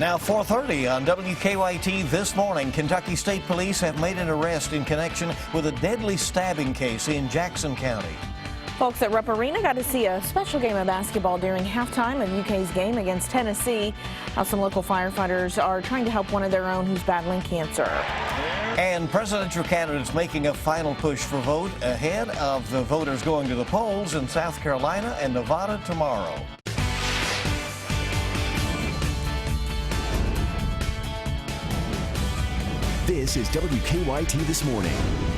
Now 4:30 on WKYT this morning, Kentucky State Police have made an arrest in connection with a deadly stabbing case in Jackson County. Folks at Rupp Arena got to see a special game of basketball during halftime of UK's game against Tennessee. Now some local firefighters are trying to help one of their own who's battling cancer. And presidential candidates making a final push for vote ahead of the voters going to the polls in South Carolina and Nevada tomorrow. This is WKYT This Morning.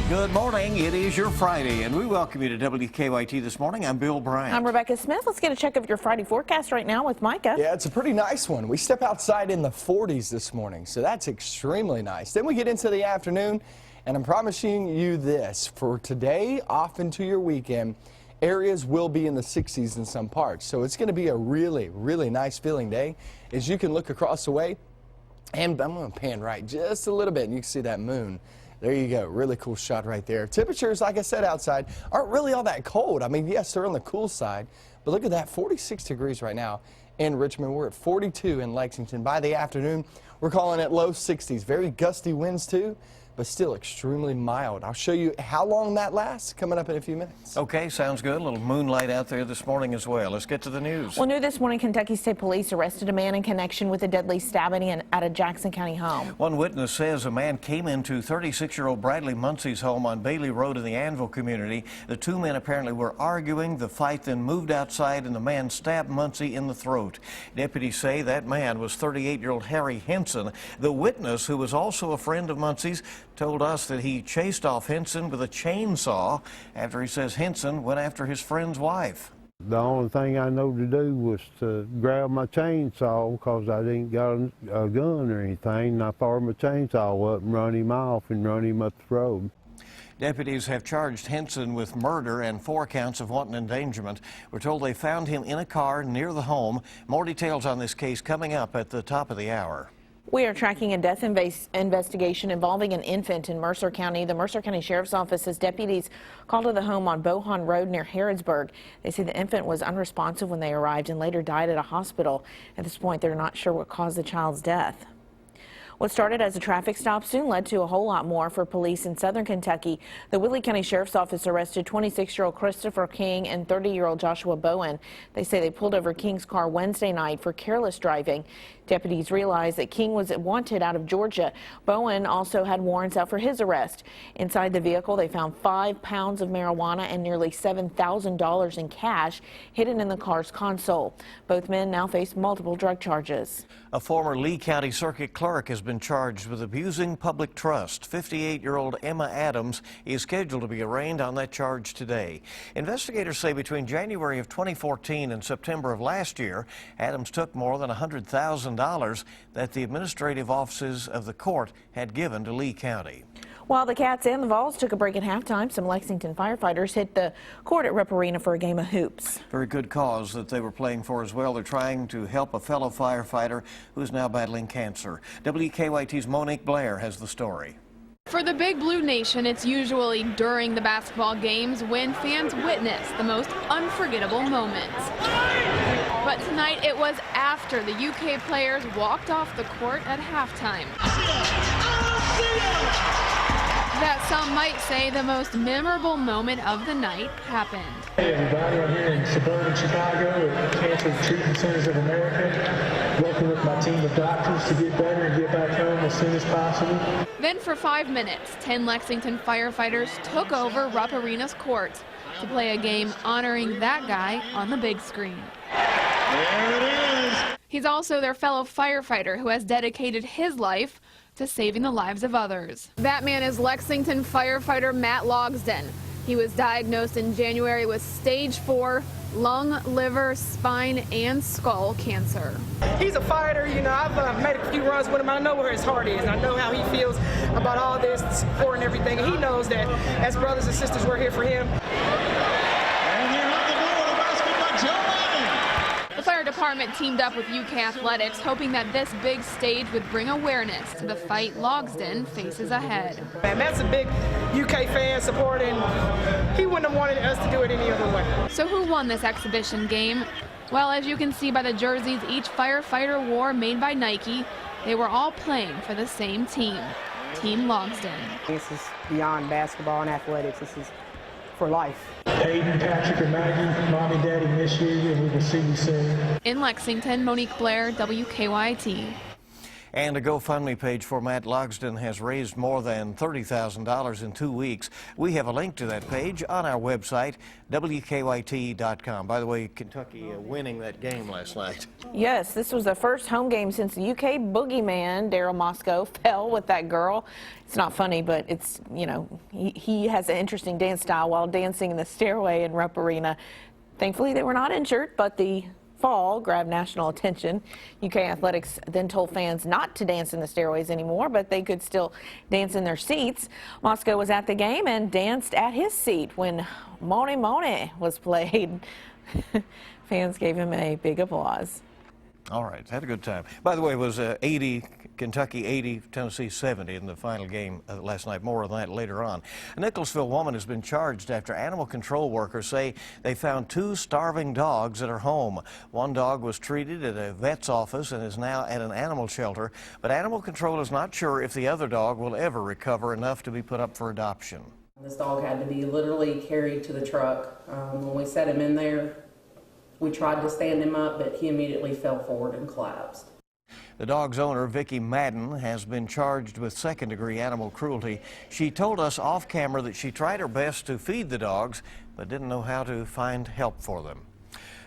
Good morning. It is your Friday, and we welcome you to WKYT This Morning. I'm Bill Bryant. I'm Rebecca Smith. Let's get a check of your Friday forecast right now with Micah. Yeah, it's a pretty nice one. We step outside in the 40s this morning, so that's extremely nice. Then we get into the afternoon, and I'm promising you this. For today, off into your weekend, areas will be in the 60s in some parts. So it's going to be a really, really nice feeling day. As you can look across the way, and I'm going to pan right just a little bit, and you can see that moon. There you go. Really cool shot right there. Temperatures, like I said, outside aren't really all that cold. I mean, yes, they're on the cool side, but look at that, 46 degrees right now in Richmond. We're at 42 in Lexington. By the afternoon, we're calling it low 60s. Very gusty winds, too, but still extremely mild. I'll show you how long that lasts coming up in a few minutes. Okay, sounds good. A little moonlight out there this morning as well. Let's get to the news. Well, new this morning, Kentucky State Police arrested a man in connection with a deadly stabbing at a Jackson County home. One witness says a man came into 36-year-old Bradley Muncie's home on Bailey Road in the Anvil community. The two men apparently were arguing. The fight then moved outside, and the man stabbed Muncie in the throat. Deputies say that man was 38-year-old Harry Henson. The witness, who was also a friend of Muncie's, told us that he chased off Henson with a chainsaw after he says Henson went after his friend's wife. The only thing I know to do was to grab my chainsaw because I didn't got a gun or anything, and I fired my chainsaw up and run him off and run him up the road. Deputies have charged Henson with murder and 4 counts of wanton endangerment. We're told they found him in a car near the home. More details on this case coming up at the top of the hour. We are tracking a death investigation involving an infant in Mercer County. The Mercer County Sheriff's Office says deputies called to the home on Bohan Road near Harrodsburg. They say the infant was unresponsive when they arrived and later died at a hospital. At this point, they're not sure what caused the child's death. What started as a traffic stop soon led to a whole lot more for police in southern Kentucky. The Whitley County Sheriff's Office arrested 26-year-old Christopher King and 30-year-old Joshua Bowen. They say they pulled over King's car Wednesday night for careless driving. Deputies realized that King was wanted out of Georgia. Bowen also had warrants out for his arrest. Inside the vehicle, they found 5 pounds of marijuana and nearly $7,000 in cash hidden in the car's console. Both men now face multiple drug charges. A former Lee County Circuit clerk has been charged with abusing public trust. 58-year-old Emma Adams is scheduled to be arraigned on that charge today. Investigators say between January of 2014 and September of last year, Adams took more than $100,000 that the administrative offices of the court had given to Lee County. While the Cats and the Vols took a break at halftime, some Lexington firefighters hit the court at Rupp Arena for a game of hoops. Very good cause that they were playing for as well. They're trying to help a fellow firefighter who is now battling cancer. WKYT's Monique Blair has the story. For the Big Blue Nation, it's usually during the basketball games when fans witness the most unforgettable moments. But tonight it was after the UK players walked off the court at halftime that some might say the most memorable moment of the night happened. Hey everybody, I'm here in suburban Chicago at Cancer Treatment Centers of America, working with my team of doctors to get better and get back home as soon as possible. Then for 5 minutes, 10 Lexington firefighters took over Rupp Arena's court to play a game honoring that guy on the big screen. There it is! He's also their fellow firefighter who has dedicated his life to saving the lives of others. That man is Lexington firefighter Matt Logsden. He was diagnosed in January with stage 4 lung, liver, spine, and skull cancer. He's a fighter, you know, I've made a few runs with him. I know where his heart is, and I know how he feels about all this support and everything. And he knows that as brothers and sisters, we're here for him. And here on the board, the basketball, Joe Manning. The fire department teamed up with UK Athletics, hoping that this big stage would bring awareness to the fight Logsden faces ahead. And Matt's a big UK fan supporting. He wouldn't have wanted us to do it any other way. So who won this exhibition game? Well, as you can see by the jerseys each firefighter wore made by Nike, they were all playing for the same team, Team Logsden. This is beyond basketball and athletics. This is for life. Aiden, Patrick, and Maggie, Mommy, Daddy miss you, and we will see you soon. In Lexington, Monique Blair, WKYT. And a GoFundMe page for Matt Logsden has raised more than $30,000 in 2 weeks. We have a link to that page on our website, WKYT.com. By the way, Kentucky winning that game last night. Yes, this was the first home game since the UK boogeyman, Daryl Moscow, fell with that girl. It's not funny, but it's, you know, he has an interesting dance style while dancing in the stairway in Rupp Arena. Thankfully, they were not injured, but the fall grabbed national attention. UK Athletics then told fans not to dance in the stairways anymore, but they could still dance in their seats. Moscow was at the game and danced at his seat when Money Money was played. Fans gave him a big applause. All right, had a good time. By the way, it was 80, Kentucky 80, Tennessee 70 in the final game last night. More on that later on. A Nicholsville woman has been charged after animal control workers say they found 2 starving dogs at her home. One dog was treated at a vet's office and is now at an animal shelter, but animal control is not sure if the other dog will ever recover enough to be put up for adoption. This dog had to be literally carried to the truck. When we set him in there, we tried to stand him up, but he immediately fell forward and collapsed. The dog's owner, Vicki Madden, has been charged with second-degree animal cruelty. She told us off camera that she tried her best to feed the dogs, but didn't know how to find help for them.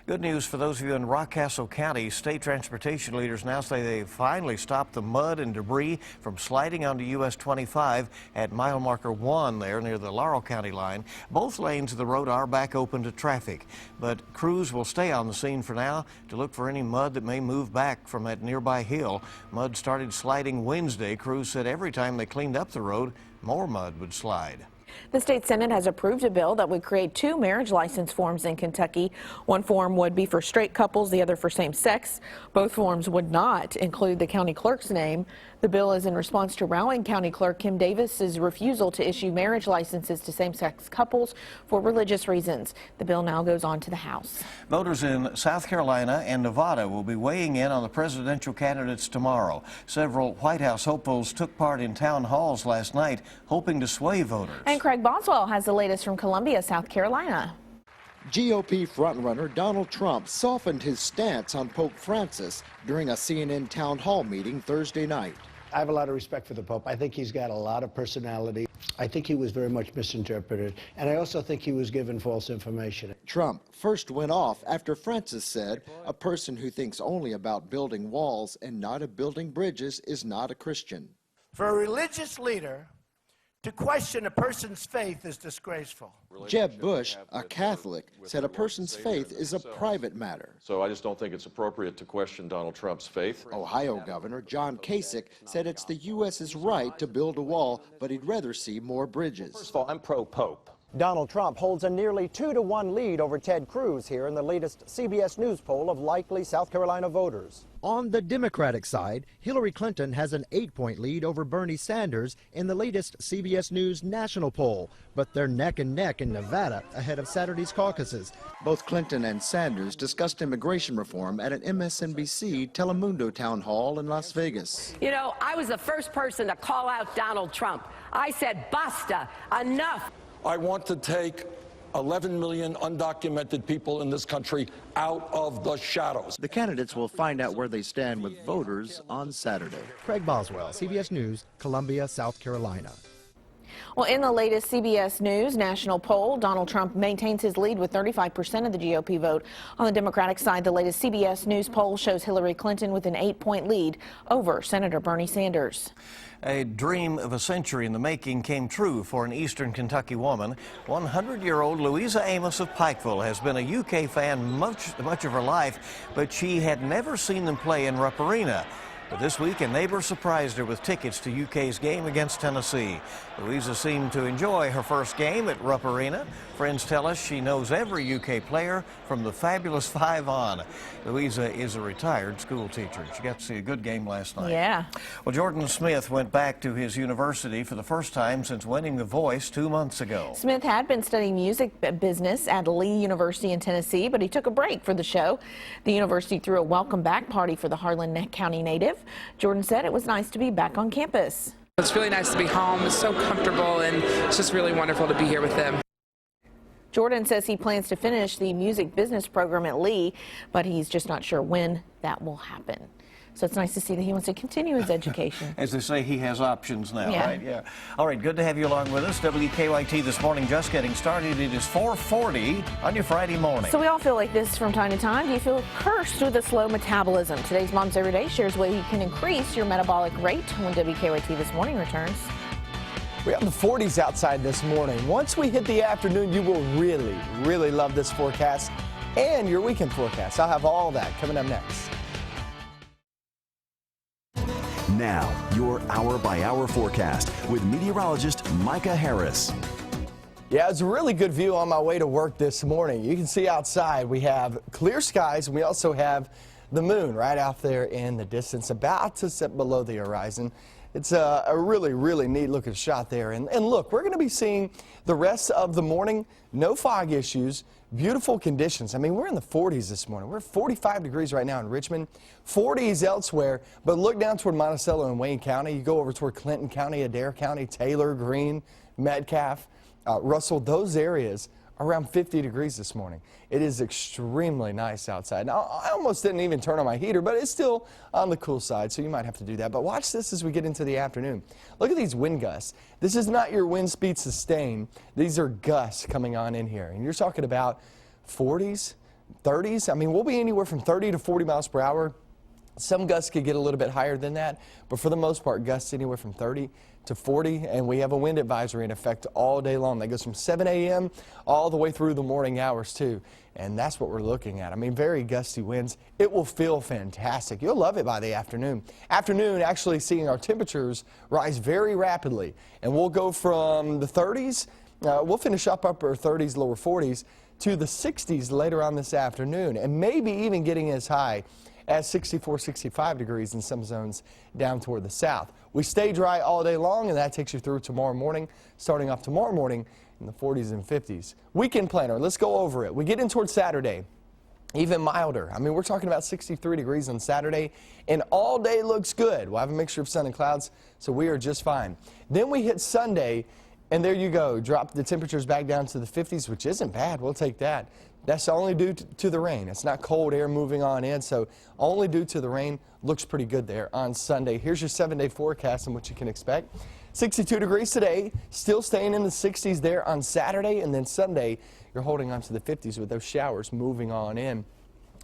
Good news for those of you in Rockcastle County. State transportation leaders now say they finally stopped the mud and debris from sliding onto US 25 at mile marker 1 there near the Laurel County line. Both lanes of the road are back open to traffic, but crews will stay on the scene for now to look for any mud that may move back from that nearby hill. Mud started sliding Wednesday. Crews said every time they cleaned up the road, more mud would slide. The state Senate has approved a bill that would create 2 marriage license forms in Kentucky. One form would be for straight couples, the other for same-sex. Both forms would not include the county clerk's name. The bill is in response to Rowan County Clerk Kim Davis's refusal to issue marriage licenses to same-sex couples for religious reasons. The bill now goes on to the House. Voters in South Carolina and Nevada will be weighing in on the presidential candidates tomorrow. Several White House hopefuls took part in town halls last night, hoping to sway voters. And Craig Boswell has the latest from Columbia, South Carolina. GOP frontrunner Donald Trump softened his stance on Pope Francis during a CNN town hall meeting Thursday night. I have a lot of respect for the Pope. I think he's got a lot of personality. I think he was very much misinterpreted, and I also think he was given false information. Trump first went off after Francis said a person who thinks only about building walls and not of building bridges is not a Christian. For a religious leader to question a person's faith is disgraceful. Jeb Bush, a Catholic, said a person's faith is a private matter. So I just don't think it's appropriate to question Donald Trump's faith. Ohio Governor John Kasich said it's the U.S.'s right to build a wall, but he'd rather see more bridges. First of all, I'm pro-Pope. Donald Trump holds a nearly 2-to-1 lead over Ted Cruz here in the latest CBS News poll of likely South Carolina voters. On the Democratic side, Hillary Clinton has an 8-point lead over Bernie Sanders in the latest CBS News national poll, but they're neck and neck in Nevada ahead of Saturday's caucuses. Both Clinton and Sanders discussed immigration reform at an MSNBC Telemundo town hall in Las Vegas. You know, I was the first person to call out Donald Trump. I said, basta, enough. I want to take 11 million undocumented people in this country out of the shadows. The candidates will find out where they stand with voters on Saturday. Craig Boswell, CBS News, Columbia, South Carolina. Well, in the latest CBS News national poll, Donald Trump maintains his lead with 35% of the GOP vote. On the Democratic side, the latest CBS News poll shows Hillary Clinton with an 8-point lead over Senator Bernie Sanders. A dream of a century in the making came true for an eastern Kentucky woman. 100-year-old Louisa Amos of Pikeville has been a UK fan much of her life, but she had never seen them play in Rupp Arena. But this week, a neighbor surprised her with tickets to UK's game against Tennessee. Louisa seemed to enjoy her first game at Rupp Arena. Friends tell us she knows every UK player from the Fabulous Five on. Louisa is a retired school teacher. She got to see a good game last night. Yeah. Well, Jordan Smith went back to his university for the first time since winning The Voice 2 months ago. Smith had been studying music business at Lee University in Tennessee, but he took a break for the show. The university threw a welcome back party for the Harlan County native. Jordan said it was nice to be back on campus. It's really nice to be home. It's so comfortable, and it's just really wonderful to be here with them. Jordan says he plans to finish the music business program at Lee, but he's just not sure when that will happen. So it's nice to see that he wants to continue his education. As they say, he has options now, Yeah. right? Yeah. All right, good to have you along with us. WKYT this morning, just getting started. It is 4:40 on your Friday morning. So we all feel like this from time to time. Do you feel cursed with a slow metabolism? Today's Moms Everyday shares ways you can increase your metabolic rate when WKYT This Morning returns. We have the 40s outside this morning. Once we hit the afternoon, you will really love this forecast and your weekend forecast. I'll have all that coming up next. Now, your hour-by-hour forecast with meteorologist Micah Harris. Yeah, it's a really good view on my way to work this morning. You can see outside we have clear skies, and we also have the moon right out there in the distance, about to sit below the horizon. It's a really neat looking shot there. And look, we're going to be seeing the rest of the morning, no fog issues, beautiful conditions. I mean, we're in the 40s this morning. We're 45 degrees right now in Richmond, 40s elsewhere. But look down toward Monticello and Wayne County. You go over toward Clinton County, Adair County, Taylor, Greene, Metcalf, Russell, those areas around 50 degrees this morning. It is extremely nice outside. Now, I almost didn't even turn on my heater, but it's still on the cool side, so you might have to do that. But watch this as we get into the afternoon. Look at these wind gusts. This is not your wind speed sustain. These are gusts coming on in here. And you're talking about 40s, 30s. I mean, we'll be anywhere from 30 to 40 miles per hour. Some gusts could get a little bit higher than that, but for the most part, gusts anywhere from 30 to 40, and we have a wind advisory in effect all day long. That goes from 7 a.m. all the way through the morning hours, too, and that's what we're looking at. I mean, very gusty winds. It will feel fantastic. You'll love it by the afternoon. Afternoon, actually seeing our temperatures rise very rapidly, and we'll go from the 30s, we'll finish upper 30s, lower 40s, to the 60s later on this afternoon, and maybe even getting as high as 64, 65 degrees in some zones down toward the south. We stay dry all day long, and that takes you through tomorrow morning, starting off tomorrow morning in the 40s and 50s. Weekend planner, let's go over it. We get in toward Saturday, even milder. I mean, we're talking about 63 degrees on Saturday, and all day looks good. We'll have a mixture of sun and clouds, so we are just fine. Then we hit Sunday, and there you go. Drop the temperatures back down to the 50s, which isn't bad. We'll take that. That's only due to the rain. It's not cold air moving on in, so only due to the rain. Looks pretty good there on Sunday. Here's your 7-day forecast and what you can expect. 62 degrees today, still staying in the 60s there on Saturday, and then Sunday, you're holding on to the 50s with those showers moving on in.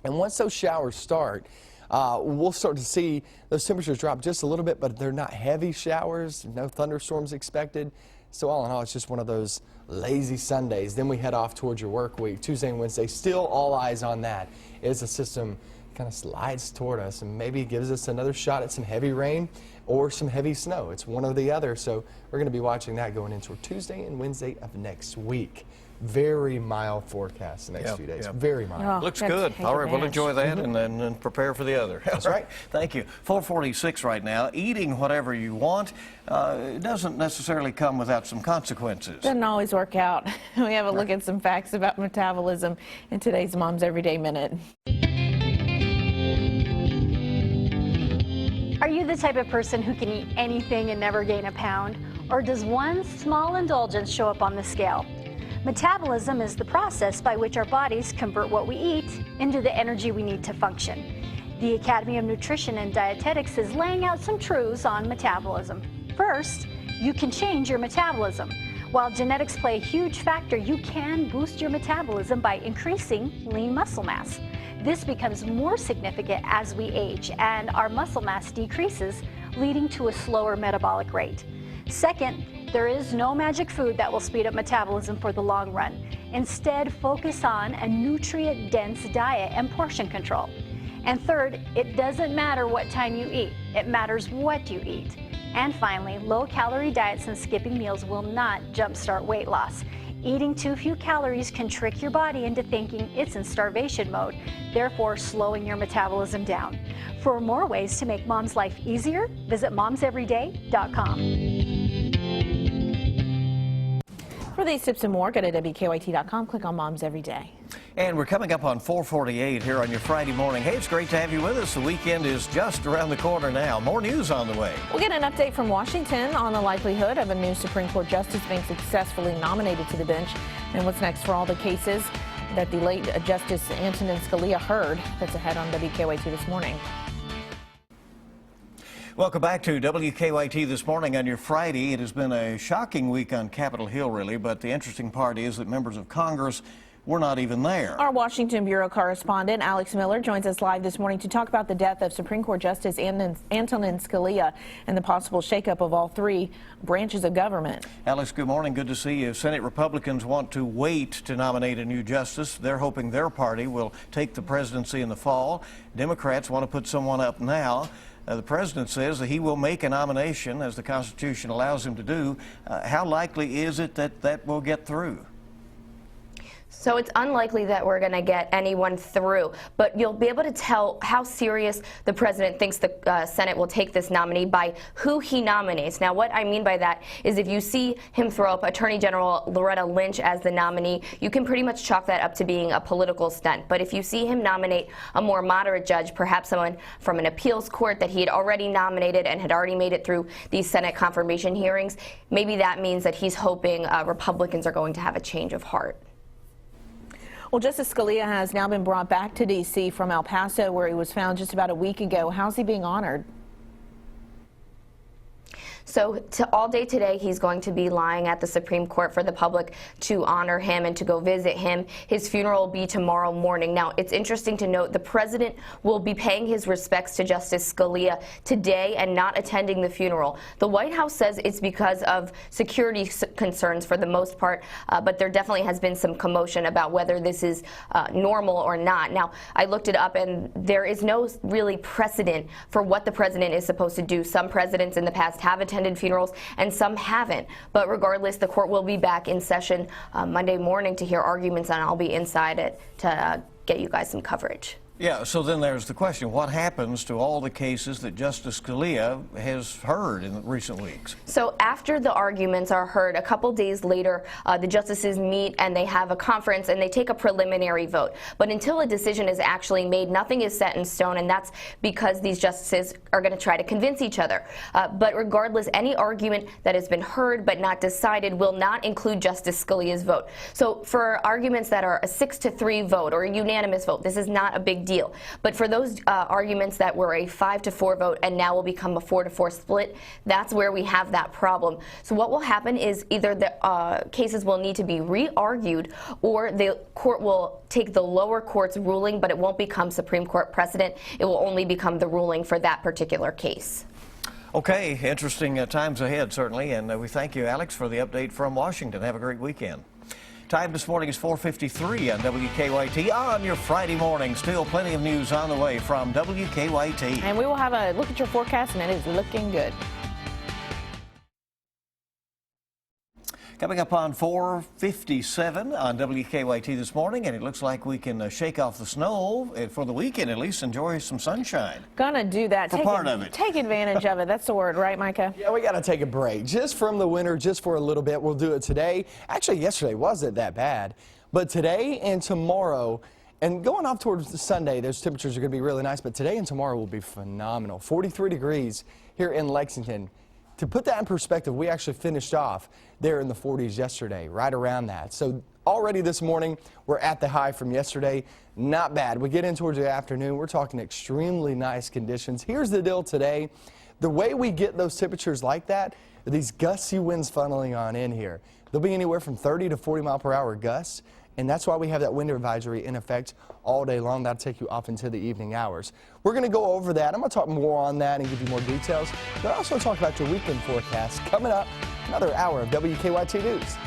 And once those showers start, we'll start to see those temperatures drop just a little bit, but they're not heavy showers, no thunderstorms expected. So all in all, it's just one of those lazy Sundays. Then we head off towards your work week, Tuesday and Wednesday. Still all eyes on that as the system kind of slides toward us and maybe gives us another shot at some heavy rain or some heavy snow. It's one or the other. So we're going to be watching that going into Tuesday and Wednesday of next week. Very mild forecast the next few days. Very mild. Oh, looks good. All right, we'll enjoy that and then prepare for the other. That's right. Thank you. 4:46 right now. Eating whatever you want doesn't necessarily come without some consequences. Doesn't always work out. We have a look at some facts about metabolism in today's Mom's Everyday Minute. Are you the type of person who can eat anything and never gain a pound? Or does one small indulgence show up on the scale? Metabolism is the process by which our bodies convert what we eat into the energy we need to function. The Academy of Nutrition and Dietetics is laying out some truths on metabolism. First, you can change your metabolism. While genetics play a huge factor, you can boost your metabolism by increasing lean muscle mass. This becomes more significant as we age and our muscle mass decreases, leading to a slower metabolic rate. Second, there is no magic food that will speed up metabolism for the long run. Instead, focus on a nutrient-dense diet and portion control. And third, it doesn't matter what time you eat. It matters what you eat. And finally, low-calorie diets and skipping meals will not jumpstart weight loss. Eating too few calories can trick your body into thinking it's in starvation mode, therefore slowing your metabolism down. For more ways to make mom's life easier, visit momseveryday.com. For these tips and more, go to WKYT.com, click on Moms Every Day. And we're coming up on 4:48 here on your Friday morning. Hey, it's great to have you with us. The weekend is just around the corner now. More news on the way. We'll get an update from Washington on the likelihood of a new Supreme Court justice being successfully nominated to the bench. And what's next for all the cases that the late Justice Antonin Scalia heard. That's ahead on WKYT this morning. Welcome back to WKYT this morning on your Friday. It has been a shocking week on Capitol Hill, really, but the interesting part is that members of Congress were not even there. Our Washington Bureau correspondent Alex Miller joins us live this morning to talk about the death of Supreme Court Justice Antonin Scalia and the possible shakeup of all three branches of government. Alex, good morning. Good to see you. Senate Republicans want to wait to nominate a new justice. They're hoping their party will take the presidency in the fall. Democrats want to put someone up now. The president says that he will make a nomination, as the Constitution allows him to do. How likely is it that that will get through? So it's unlikely that we're going to get anyone through, but you'll be able to tell how serious the president thinks the Senate will take this nominee by who he nominates. Now, what I mean by that is if you see him throw up Attorney General Loretta Lynch as the nominee, you can pretty much chalk that up to being a political stunt. But if you see him nominate a more moderate judge, perhaps someone from an appeals court that he had already nominated and had already made it through these Senate confirmation hearings, maybe that means that he's hoping Republicans are going to have a change of heart. Well, Justice Scalia has now been brought back to D.C. from El Paso, where he was found just about a week ago. How's he being honored? So all day today, he's going to be lying at the Supreme Court for the public to honor him and to go visit him. His funeral will be tomorrow morning. Now, it's interesting to note the president will be paying his respects to Justice Scalia today and not attending the funeral. The White House says it's because of security concerns for the most part, but there definitely has been some commotion about whether this is normal or not. Now, I looked it up, and there is no really precedent for what the president is supposed to do. Some presidents in the past have attended funerals and some haven't, but regardless, the court will be back in session Monday morning to hear arguments, and I'll be inside it to get you guys some coverage. Yeah, so then there's the question, what happens to all the cases that Justice Scalia has heard in recent weeks? So after the arguments are heard, a couple days later, the justices meet and they have a conference and they take a preliminary vote. But until a decision is actually made, nothing is set in stone, and that's because these justices are going to try to convince each other. But regardless, any argument that has been heard but not decided will not include Justice Scalia's vote. So for arguments that are a 6-3 vote or a unanimous vote, this is not a big deal. But for those arguments that were a 5-4 vote and now will become a 4-4 split, that's where we have that problem. So what will happen is either the cases will need to be re-argued, or the court will take the lower court's ruling, but it won't become Supreme Court precedent. It will only become the ruling for that particular case. Okay, interesting times ahead, certainly, and we thank you, Alex, for the update from Washington. Have a great weekend. Time this morning is 4:53 on WKYT on your Friday morning. Still plenty of news on the way from WKYT. And we will have a look at your forecast, and it is looking good. Coming up on 4:57 on WKYT this morning, and it looks like we can shake off the snow for the weekend, at least enjoy some sunshine. Gonna do that. For part of it. Take advantage of it. That's the word, right, Micah? Yeah, we got to take a break just from the winter, just for a little bit. We'll do it today. Actually, yesterday wasn't that bad, but today and tomorrow, and going off towards Sunday, those temperatures are going to be really nice, but today and tomorrow will be phenomenal. 43 degrees here in Lexington. To put that in perspective, we actually finished off there in the 40s yesterday, right around that. So already this morning, we're at the high from yesterday. Not bad. We get in towards the afternoon, we're talking extremely nice conditions. Here's the deal today. The way we get those temperatures like that, are these gusty winds funneling on in here. They'll be anywhere from 30 to 40 mile per hour gusts. And that's why we have that wind advisory in effect all day long. That'll take you off into the evening hours. We're going to go over that. I'm going to talk more on that and give you more details. But I also talk about your weekend forecast coming up. Another hour of WKYT News.